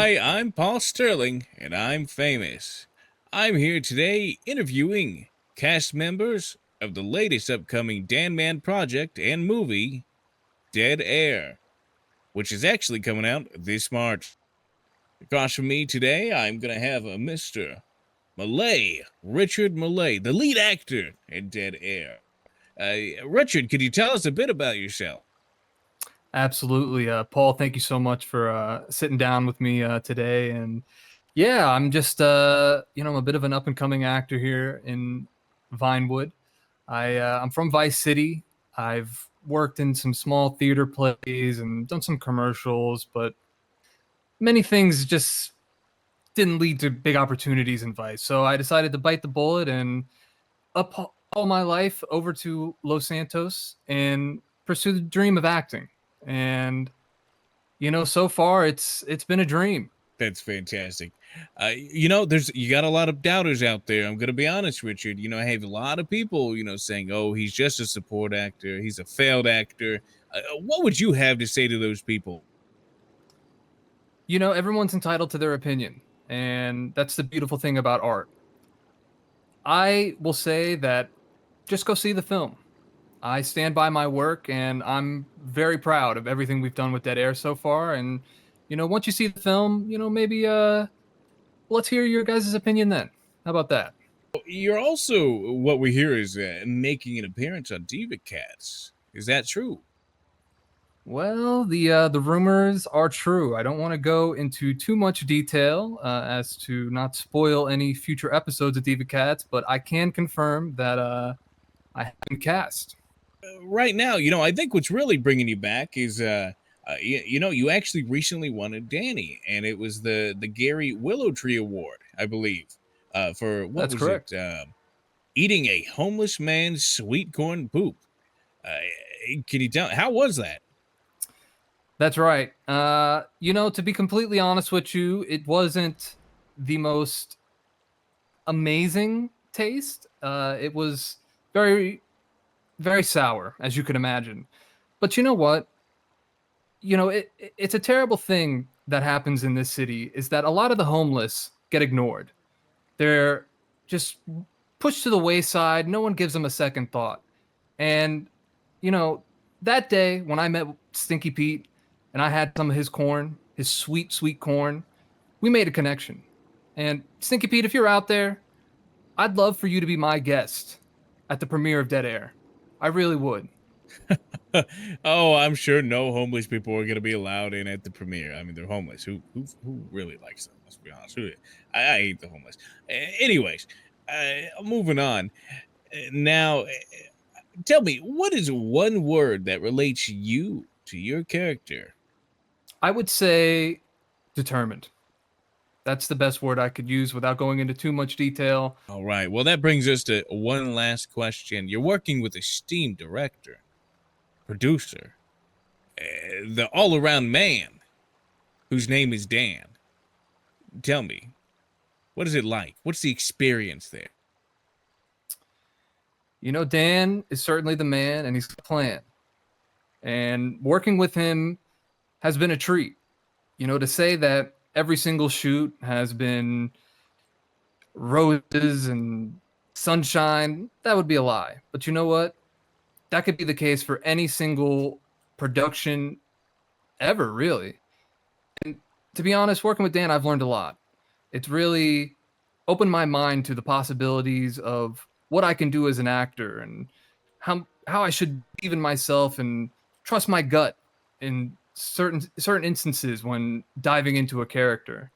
Hi, I'm Paul Sterling, and I'm famous. I'm here today interviewing cast members of the latest upcoming Dan Mann project and movie, Dead Air, which is actually coming out this March. Across from me today, I'm going to have a Mr. Mille, Richard Mille, the lead actor in Dead Air. Richard, could you tell us a bit about yourself? Absolutely. Paul, thank you so much for sitting down with me today. And yeah, I'm just, I'm a bit of an up and coming actor here in Vinewood. I'm from Vice City. I've worked in some small theater plays and done some commercials, but many things just didn't lead to big opportunities in Vice. So I decided to bite the bullet and up all my life over to Los Santos and pursue the dream of acting. And so far it's been a dream. That's fantastic. There's you got a lot of doubters out there. I'm gonna be honest, Richard. I have a lot of people, saying, "Oh, he's just a support actor. He's a failed actor." What would you have to say to those people? Everyone's entitled to their opinion, and that's the beautiful thing about art. I will say that just go see the film. I stand by my work, and I'm very proud of everything we've done with Dead Air so far. And once you see the film, maybe let's hear your guys' opinion then. How about that? You're also what we hear is making an appearance on Diva Cats. Is that true? Well, the rumors are true. I don't want to go into too much detail as to not spoil any future episodes of Diva Cats, but I can confirm that I have been cast. Right now, I think what's really bringing you back is, you actually recently won a Danny, and it was the Gary Willow Tree Award, I believe, for what That's was it? correct. Eating a homeless man's sweet corn poop. Uh, can you tell how was that? That's right. To be completely honest with you, it wasn't the most amazing taste. It was very, very sour, as you can imagine. But you know what? It's a terrible thing that happens in this city is that a lot of the homeless get ignored. They're just pushed to the wayside. No one gives them a second thought. And, you know, that day when I met Stinky Pete and I had some of his corn, his sweet, sweet corn, we made a connection. And Stinky Pete, if you're out there, I'd love for you to be my guest at the premiere of Dead Air. I really would. Oh, I'm sure no homeless people are going to be allowed in at the premiere. I mean, they're homeless. Who really likes them? Let's be honest. I hate the homeless. Anyways, moving on. Now, tell me, what is one word that relates you to your character? I would say determined. That's the best word I could use without going into too much detail. All right. Well, that brings us to one last question. You're working with a esteemed director, producer, the all-around man whose name is Dan. Tell me, what is it like? What's the experience there? Dan is certainly the man and he's got a plan. And working with him has been a treat. To say that every single shoot has been roses and sunshine, that would be a lie. But you know what? That could be the case for any single production ever, really. And to be honest, working with Dan, I've learned a lot. It's really opened my mind to the possibilities of what I can do as an actor and how I should believe in myself and trust my gut in certain instances when diving into a character.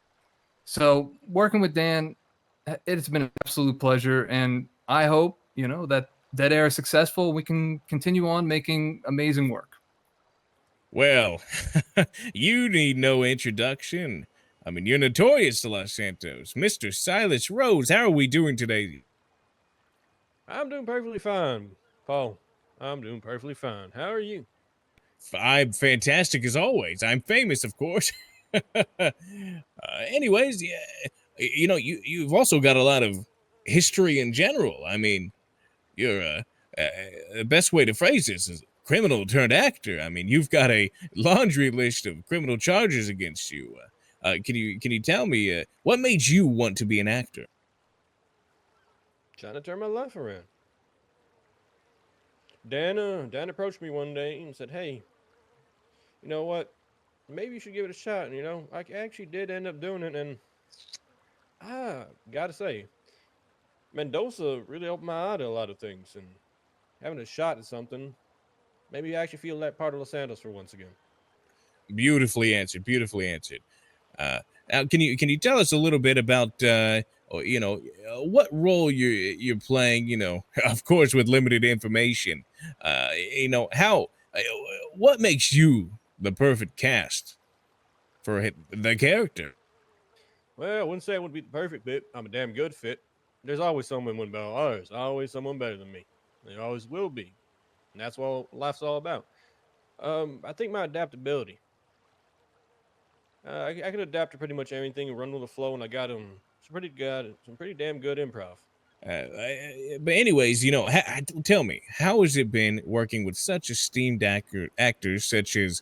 So working with Dan, it's been an absolute pleasure, and I hope that Dead Air is successful. We can continue on making amazing work. Well, you need no introduction. I mean, you're notorious to Los Santos. Mr. Silas Rose, how are we doing today? I'm doing perfectly fine, Paul. I'm doing perfectly fine. How are you? I'm fantastic as always. I'm famous, of course. Anyways, yeah, you've also got a lot of history in general. I mean, you're the best way to phrase this is criminal turned actor. I mean, you've got a laundry list of criminal charges against you. Can you tell me what made you want to be an actor? Trying to turn my life around. Dan approached me one day and said, "Hey, you know what? Maybe you should give it a shot." And I actually did end up doing it, and gotta say, Mendoza really opened my eye to a lot of things, and having a shot at something, maybe I actually feel that part of Los Santos for once again. Beautifully answered. Beautifully answered. Uh, Now, can you tell us a little bit about what role you're playing? Of course, with limited information. How what makes you the perfect cast for the character? Well, I wouldn't say I would be the perfect fit. I'm a damn good fit. There's always someone better. Oh, there's always someone better than me. There always will be, and that's what life's all about. I think my adaptability. I can adapt to pretty much anything and run with the flow, and I got some pretty damn good improv. But anyways, tell me, how has it been working with such esteemed actors such as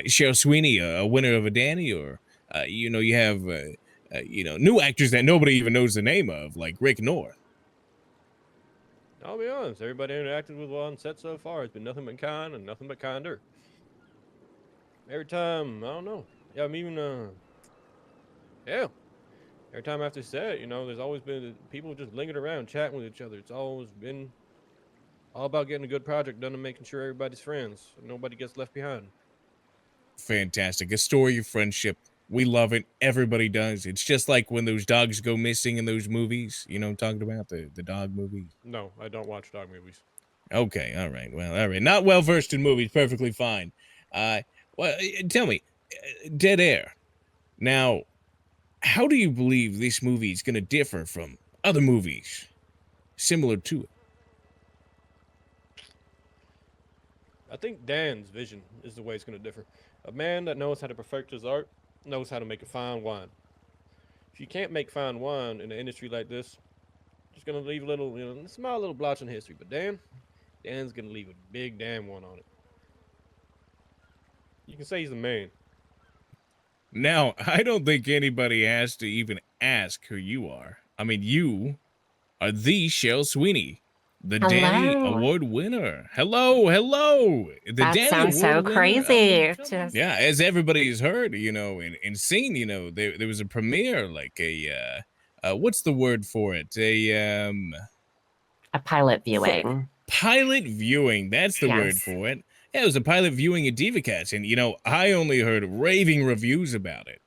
Sheryl Sweeney, a winner of a Danny, or you have new actors that nobody even knows the name of, like Rick North. I'll be honest, everybody I interacted with on set so far has been nothing but kind and nothing but kinder. Every time, I don't know. Yeah, I'm even yeah. Every time after set, there's always been people just lingering around chatting with each other. It's always been all about getting a good project done and making sure everybody's friends. And nobody gets left behind. Fantastic, a story of friendship. We love it. Everybody does. It's just like when those dogs go missing in those movies. You know what I'm talking about, the dog movies. No, I don't watch dog movies. Okay, all right. Well, all right. Not well versed in movies. Perfectly fine. Well, tell me, Dead Air. Now, how do you believe this movie is going to differ from other movies similar to it? I think Dan's vision is the way it's going to differ. A man that knows how to perfect his art knows how to make a fine wine. If you can't make fine wine in an industry like this, just going to leave a little, small little blotch in history. But Dan's going to leave a big damn one on it. You can say he's the man. Now, I don't think anybody has to even ask who you are. I mean, you are the Sheryl Sweeney, the Danny Hello. Award winner. Hello, hello. The That Danny sounds so Award winner of the crazy. film. Just Yeah, as everybody has heard, and seen, there was a premiere, like what's the word for it? a pilot viewing. Pilot viewing. That's the word Yes. for it. Yeah, it was a pilot viewing at DivaCats, and I only heard raving reviews about it.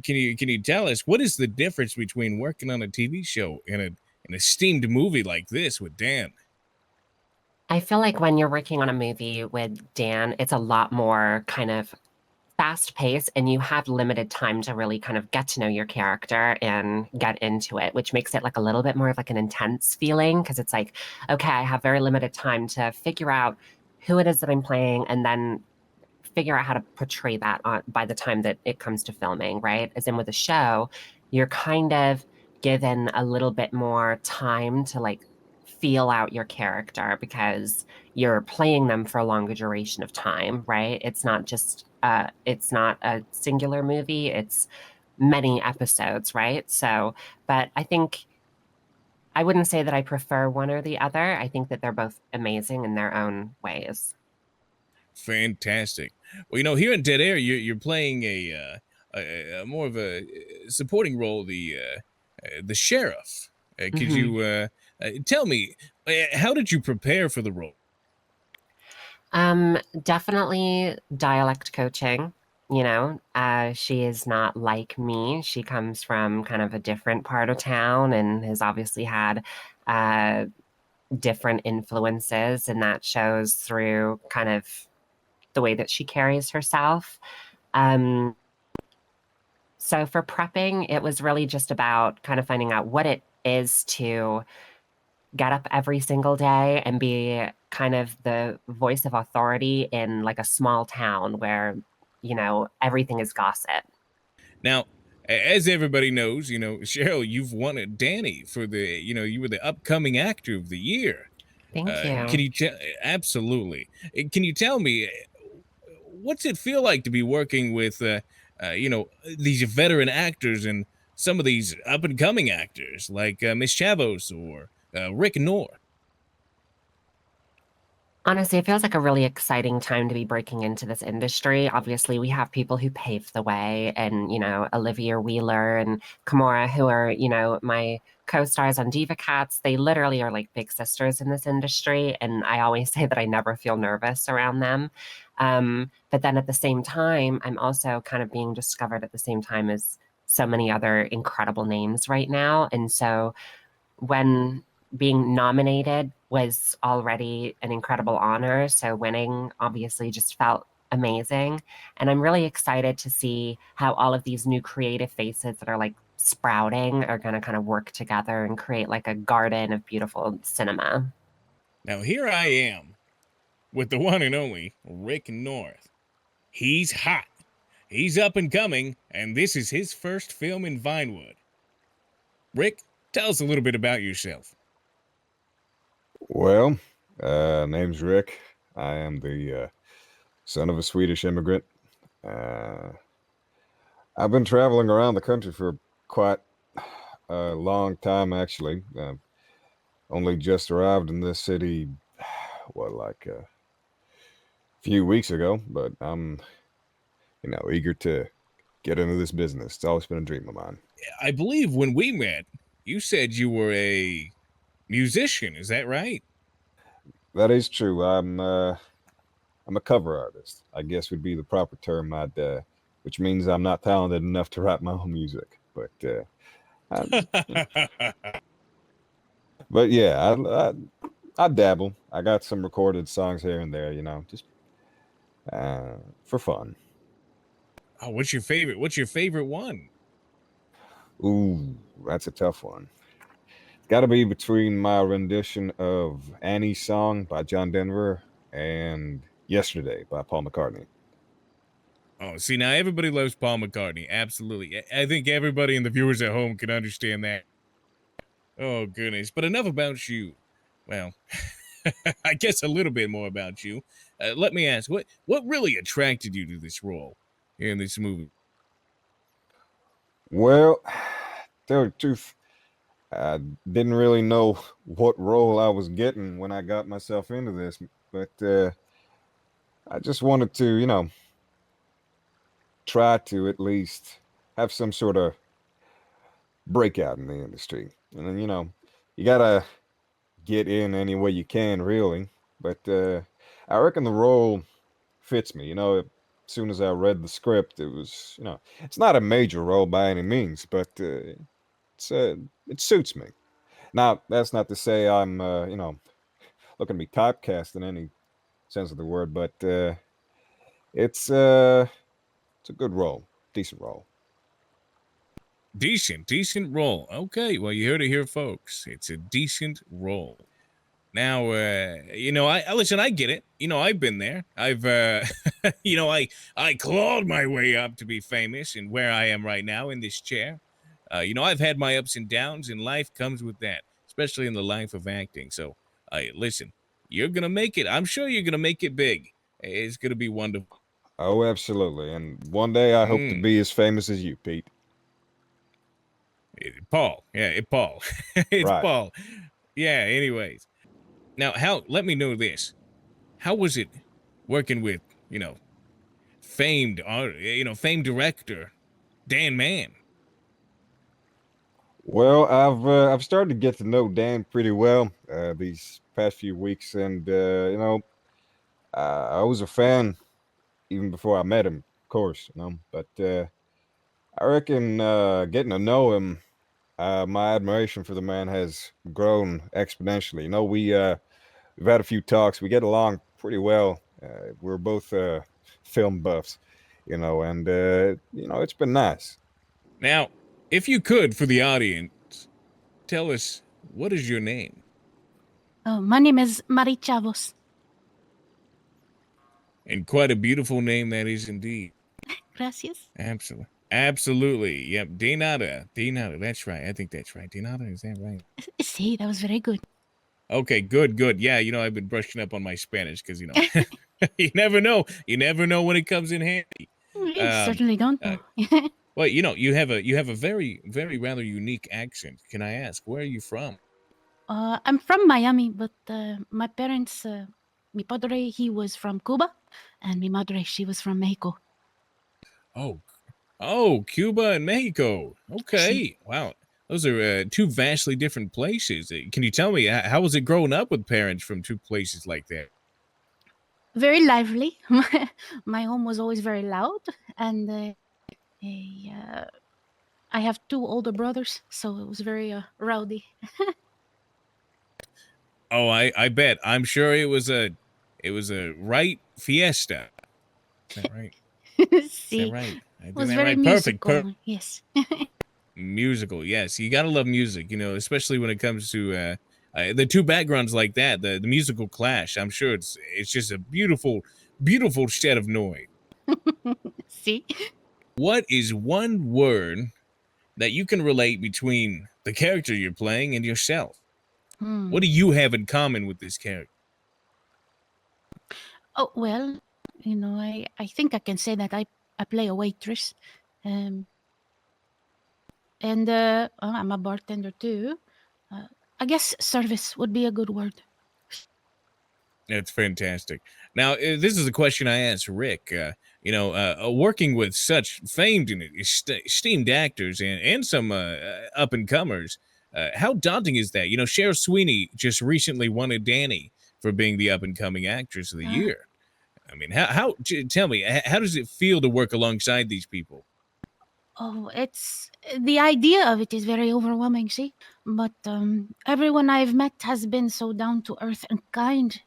Can you tell us what is the difference between working on a TV show and an esteemed movie like this with Dan? I feel like when you're working on a movie with Dan, it's a lot more kind of fast paced and you have limited time to really kind of get to know your character and get into it, which makes it like a little bit more of like an intense feeling because it's like, okay, I have very limited time to figure out who it is that I'm playing and then figure out how to portray that by the time that it comes to filming, right? As in with a show, you're kind of given a little bit more time to like feel out your character because you're playing them for a longer duration of time, right? It's not a singular movie, it's many episodes, right? So, but I think I wouldn't say that I prefer one or the other. I think that they're both amazing in their own ways. Fantastic. Well, here in Dead Air, you're playing a more of a supporting role, the sheriff. Could you tell me how did you prepare for the role? Definitely dialect coaching. She is not like me. She comes from kind of a different part of town and has obviously had different influences, and that shows through kind of the way that she carries herself. So for prepping, it was really just about kind of finding out what it is to get up every single day and be kind of the voice of authority in like a small town where, everything is gossip. Now, as everybody knows, Sheryl, you've won a Danny for you were the upcoming actor of the year. Thank you. Can you absolutely? Can you tell me what's it feel like to be working with these veteran actors and some of these up and coming actors like Miss Chavos or Rick Nor. Honestly, it feels like a really exciting time to be breaking into this industry. Obviously, we have people who paved the way, and Olivia Wheeler and Kimura, who are my co-stars on Diva Cats. They literally are like big sisters in this industry, and I always say that I never feel nervous around them. But then at the same time, I'm also kind of being discovered at the same time as so many other incredible names right now, and so when being nominated was already an incredible honor. So winning obviously just felt amazing. And I'm really excited to see how all of these new creative faces that are like sprouting are going to kind of work together and create like a garden of beautiful cinema. Now here I am with the one and only Rick North. He's hot. He's up and coming, and this is his first film in Vinewood. Rick, tell us a little bit about yourself. Well, name's Rick. I am the son of a Swedish immigrant. I've been traveling around the country for quite a long time, actually. Only just arrived in this city, like a few weeks ago, but I'm, eager to get into this business. It's always been a dream of mine. I believe when we met, you said you were a musician. Is that right? That is true. I'm a cover artist, I guess would be the proper term. Which means I'm not talented enough to write my own music. But but yeah, I dabble. I got some recorded songs here and there, just for fun. Oh, what's your favorite? What's your favorite one? Ooh, that's a tough one. It's got to be between my rendition of Annie's Song by John Denver and Yesterday by Paul McCartney. Oh, see, now everybody loves Paul McCartney. Absolutely. I think everybody and the viewers at home can understand that. Oh, goodness. But enough about you. Well, I guess a little bit more about you. Let me ask, what really attracted you to this role in this movie? Well, tell the truth, I didn't really know what role I was getting when I got myself into this, but I just wanted to, try to at least have some sort of breakout in the industry. And then, you gotta get in any way you can, really. But I reckon the role fits me. As soon as I read the script, it was, it's not a major role by any means, but it suits me. Now, that's not to say I'm, looking to be typecast in any sense of the word, but it's a good role, decent role. Decent role. Okay, well, you heard it here, folks. It's a decent role. Now, I listen, I get it. I've been there. I've, I clawed my way up to be famous and where I am right now in this chair. I've had my ups and downs, and life comes with that, especially in the life of acting. So, listen, you're going to make it. I'm sure you're going to make it big. It's going to be wonderful. Oh, absolutely. And one day I hope to be as famous as you, Pete. Paul. Yeah, Paul. It's right. Paul. Yeah, anyways. Now, let me know this. How was it working with, famed director Dan Mann? Well, I've started to get to know Dan pretty well these past few weeks, and I was a fan even before I met him, of course, But I reckon getting to know him, my admiration for the man has grown exponentially. We've had a few talks. We get along pretty well. We're both film buffs, and it's been nice. Now, if you could, for the audience, tell us, what is your name? Oh, my name is Chavos. And quite a beautiful name that is indeed. Gracias. Absolutely. Yep. Dinada. That's right. I think that's right. Dinada, is that right? See, that was very good. Okay, good. Yeah, I've been brushing up on my Spanish because, you never know. You never know when it comes in handy. certainly don't know. Well, you have a very rather unique accent. Can I ask where are you from? I'm from Miami, but my parents, mi padre, he was from Cuba, and mi madre, she was from Mexico. Oh, Cuba and Mexico. See. Okay, wow, those are two vastly different places. Can you tell me how was it growing up with parents from two places like that? Very lively. My home was always very loud, and I have two older brothers, so it was very rowdy. Oh, I bet. I'm sure it was a right fiesta. Is that right? Is See, that right? I it did was that very right. Perfect. musical. Yes. Musical, yes. You gotta love music, especially when it comes to the two backgrounds like that, the musical clash. I'm sure it's just a beautiful shed of noise. See. What is one word that you can relate between the character you're playing and yourself? Hmm. What do you have in common with this character? Oh well, I think I can say that I play a waitress, um, and I'm a bartender too. I guess service would be a good word. That's fantastic. Now, this is a question I asked Rick. Working with such famed and esteemed actors and some up and comers, how daunting is that? Sheryl Sweeney just recently won a Danny for being the up and coming actress of the Ah. year. I mean, tell me, how does it feel to work alongside these people? Oh, it's the idea of it is very overwhelming, see? But everyone I've met has been so down to earth and kind.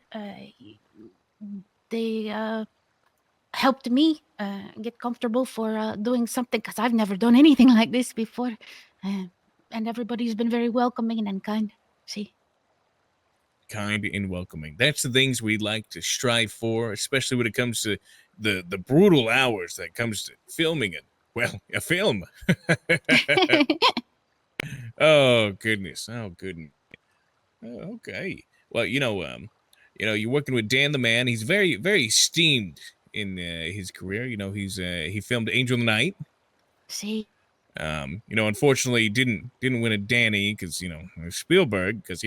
They helped me get comfortable for doing something because I've never done anything like this before. Uh, and everybody's been very welcoming and kind. See? Kind and welcoming. That's the things we'd like to strive for, especially when it comes to the brutal hours that comes to filming it. Well, a film. Oh goodness. Oh goodness. Oh, okay. Well, you're working with Dan the Man. He's very esteemed in his career. He filmed Angel of the Night. See? Unfortunately, he didn't win a Danny because Spielberg. Because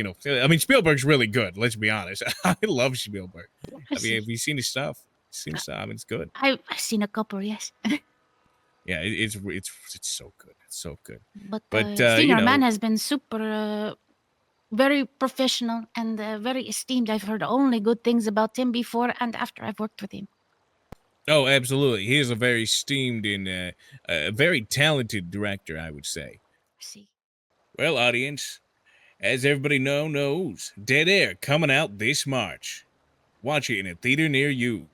Spielberg's really good. Let's be honest. I love Spielberg. I see. Have you seen his stuff? I mean, it's good. I've seen a couple, yes. Yeah, it's so good. It's so good. But But Senior Man has been super, very professional and very esteemed. I've heard only good things about him before and after I've worked with him. Oh, absolutely. He is a very esteemed and a very talented director, I would say. See? Well, audience, as everybody knows, Dead Air coming out this March. Watch it in a theater near you.